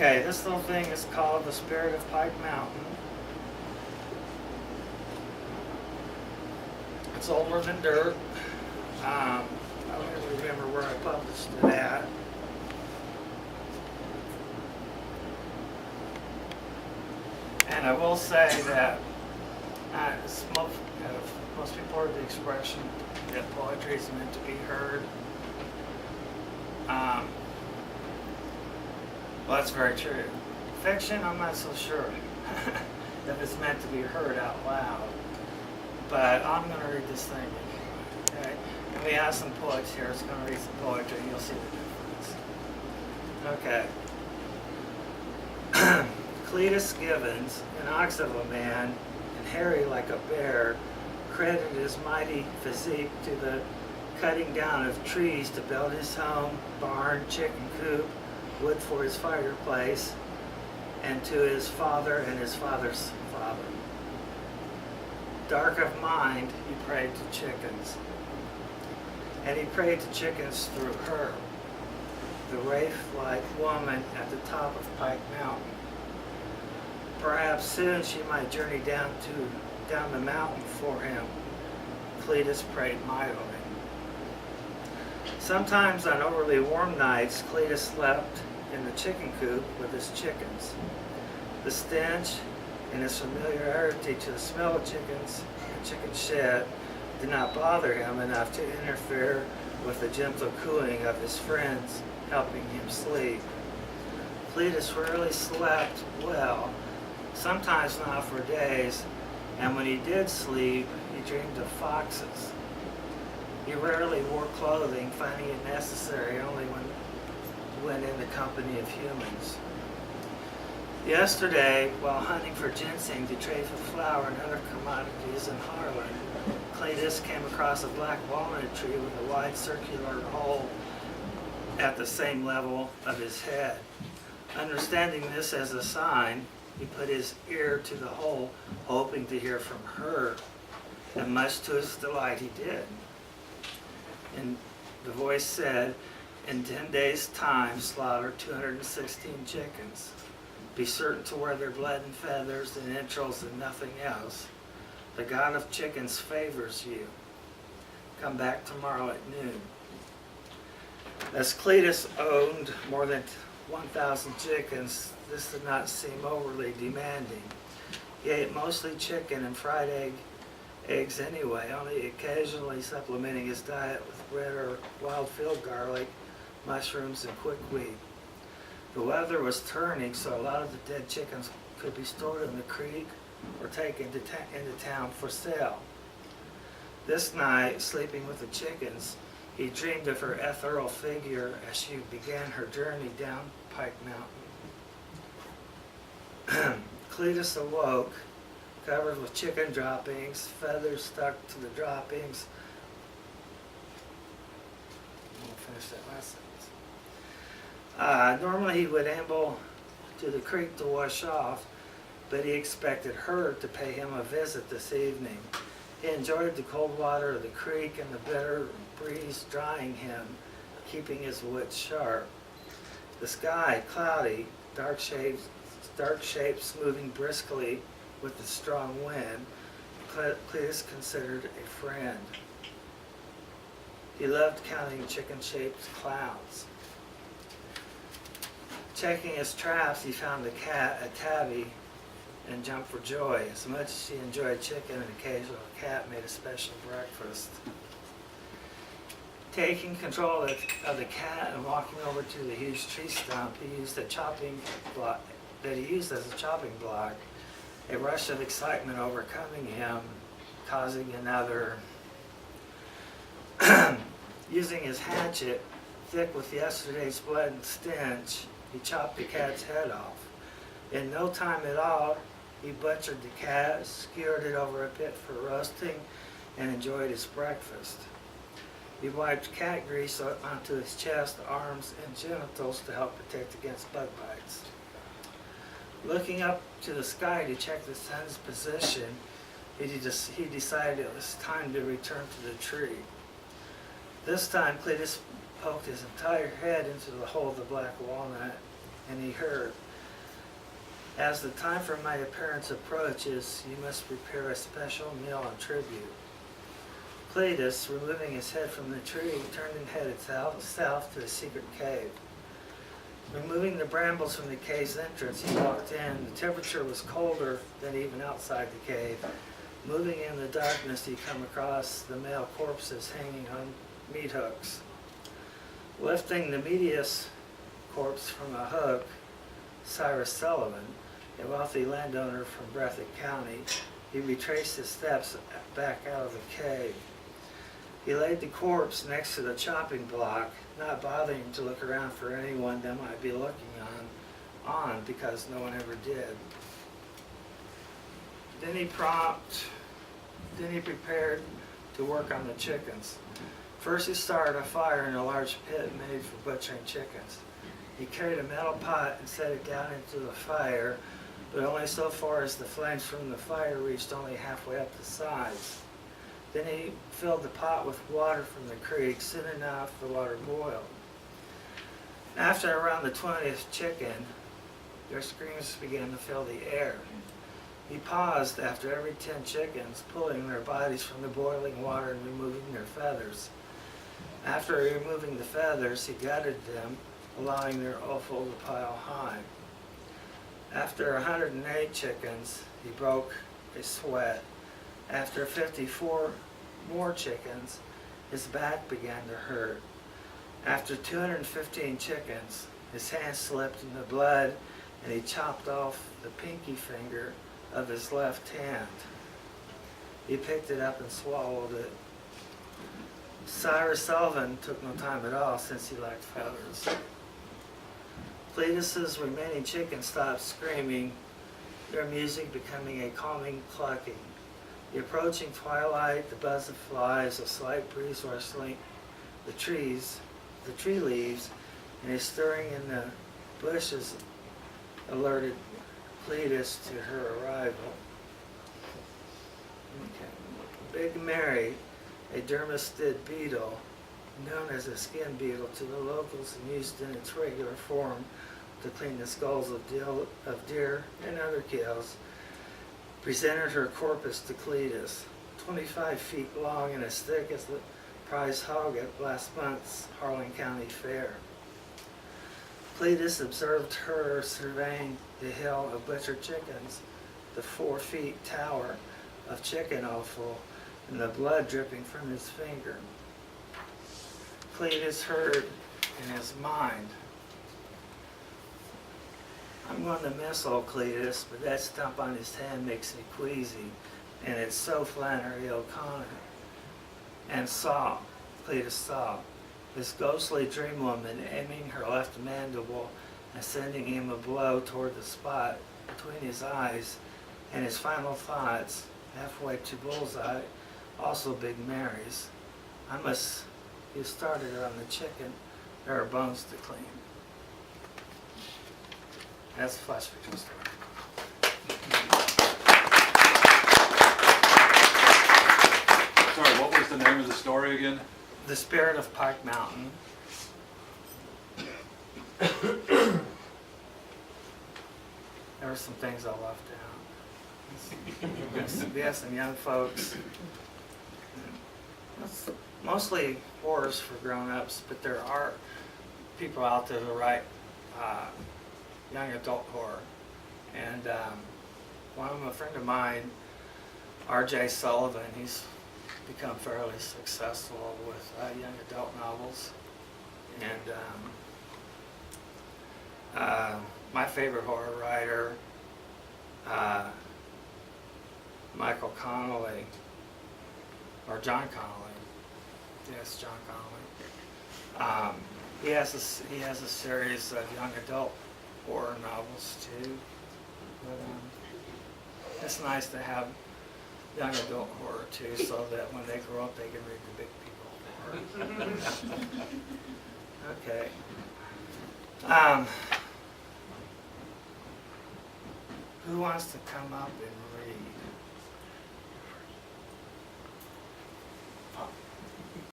Okay, this little thing is called the Spirit of Pike Mountain. It's older than dirt. I don't even remember where I published it at. And I will say that most people heard the expression that poetry is meant to be heard. Well, that's very true. Fiction, I'm not so sure if it's meant to be heard out loud. But I'm going to read this thing. Okay? And we have some poets here. It's going to read some poetry, and you'll see the difference. Okay. Cletus Gibbons, an ox of a man, and hairy like a bear, credited his mighty physique to the cutting down of trees to build his home, barn, chicken coop, wood for his fireplace, and to his father and his father's father. Dark of mind, he prayed to chickens. And he prayed to chickens through her, the wraith-like woman at the top of Pike Mountain. Perhaps soon she might journey down the mountain for him. Cletus prayed mightily. Sometimes on overly warm nights, Cletus slept in the chicken coop with his chickens. The stench and his familiarity to the smell of chickens and chicken shit did not bother him enough to interfere with the gentle cooing of his friends helping him sleep. Cletus rarely slept well, sometimes not for days, and when he did sleep, he dreamed of foxes. He rarely wore clothing, finding it necessary only when in the company of humans. Yesterday, while hunting for ginseng to trade for flour and other commodities in Harlan, Cletus came across a black walnut tree with a wide circular hole at the same level of his head. Understanding this as a sign, he put his ear to the hole, hoping to hear from her, and much to his delight he did. And the voice said, "In 10 days' time, slaughter 216 chickens. Be certain to wear their blood and feathers and entrails and nothing else. The God of chickens favors you. Come back tomorrow at noon." As Cletus owned more than 1,000 chickens, this did not seem overly demanding. He ate mostly chicken and fried eggs anyway, only occasionally supplementing his diet with red or wild field garlic, mushrooms, and quickweed. The weather was turning, so a lot of the dead chickens could be stored in the creek or taken into town for sale. This night, sleeping with the chickens, he dreamed of her ethereal figure as she began her journey down Pike Mountain. Cletus awoke, covered with chicken droppings, feathers stuck to the droppings. I'll finish that last sentence. Normally he would amble to the creek to wash off, but he expected her to pay him a visit this evening. He enjoyed the cold water of the creek and the bitter breeze drying him, keeping his wits sharp. The sky cloudy, dark shapes moving briskly with the strong wind. Cletus considered a friend. He loved counting chicken-shaped clouds. Checking his traps, he found a tabby, and jumped for joy. As much as he enjoyed chicken, an occasional cat made a special breakfast. Taking control of the cat and walking over to the huge tree stump he used as a chopping block, a rush of excitement overcoming him, causing another. Using his hatchet, thick with yesterday's blood and stench, he chopped the cat's head off. In no time at all, he butchered the cat, skewered it over a pit for roasting, and enjoyed his breakfast. He wiped cat grease onto his chest, arms, and genitals to help protect against bug bites. Looking up to the sky to check the sun's position, he decided it was time to return to the tree. This time, Cletus poked his entire head into the hole of the black walnut, and he heard, As the time for my appearance approaches, you must prepare a special meal and tribute. Cletus, removing his head from the tree, turned and headed south to the secret cave. Removing the brambles from the cave's entrance, he walked in. The temperature was colder than even outside the cave. Moving in the darkness, he came across the male corpses hanging on meat hooks. Lifting the medius corpse from a hook, Cyrus Sullivan, a wealthy landowner from Breathitt County, he retraced his steps back out of the cave. He laid the corpse next to the chopping block, not bothering to look around for anyone that might be looking on because no one ever did. Then he prepared to work on the chickens. First he started a fire in a large pit made for butchering chickens. He carried a metal pot and set it down into the fire, but only so far as the flames from the fire reached only halfway up the sides. Then he filled the pot with water from the creek. Soon enough, the water boiled. After around the 20th chicken, their screams began to fill the air. He paused after every 10 chickens, pulling their bodies from the boiling water and removing their feathers. After removing the feathers, he gutted them, allowing their offal to pile high. After 108 chickens, he broke a sweat. After 54 more chickens, his back began to hurt. After 215 chickens, his hand slipped in the blood and he chopped off the pinky finger of his left hand. He picked it up and swallowed it. Cyrus Sullivan took no time at all since he lacked feathers. Cletus's remaining chickens stopped screaming, their music becoming a calming clucking. The approaching twilight, the buzz of flies, a slight breeze rustling the tree leaves, and a stirring in the bushes alerted Cletus to her arrival. Big Mary, a dermestid beetle, known as a skin beetle to the locals and used in its regular form to clean the skulls of deer and other kills, presented her corpus to Cletus, 25 feet long and as thick as the prize hog at last month's Harlan County Fair. Cletus observed her surveying the hill of butchered chickens, the 4-foot tower of chicken offal, and the blood dripping from his finger. Cletus heard in his mind, "I'm going to miss old Cletus, but that stump on his hand makes me queasy, and it's so Flannery O'Connor." And Cletus saw, this ghostly dream woman aiming her left mandible and sending him a blow toward the spot between his eyes, and his final thoughts, halfway to bullseye, also Big Mary's. "I must get started on the chicken. There are bones to clean." That's a flash fiction story. Sorry, what was the name of the story again? The Spirit of Pike Mountain. There were some things I left out. We have some young folks. It's mostly horrors for grown-ups, but there are people out there who write young adult horror. And one of a friend of mine, R.J. Sullivan, he's become fairly successful with young adult novels. And my favorite horror writer, Michael Connolly, or John Connolly. Yes, John Connolly. He has a series of young adult horror novels too. But it's nice to have young adult horror too, so that when they grow up, they can read the big people horror. Okay. Who wants to come up and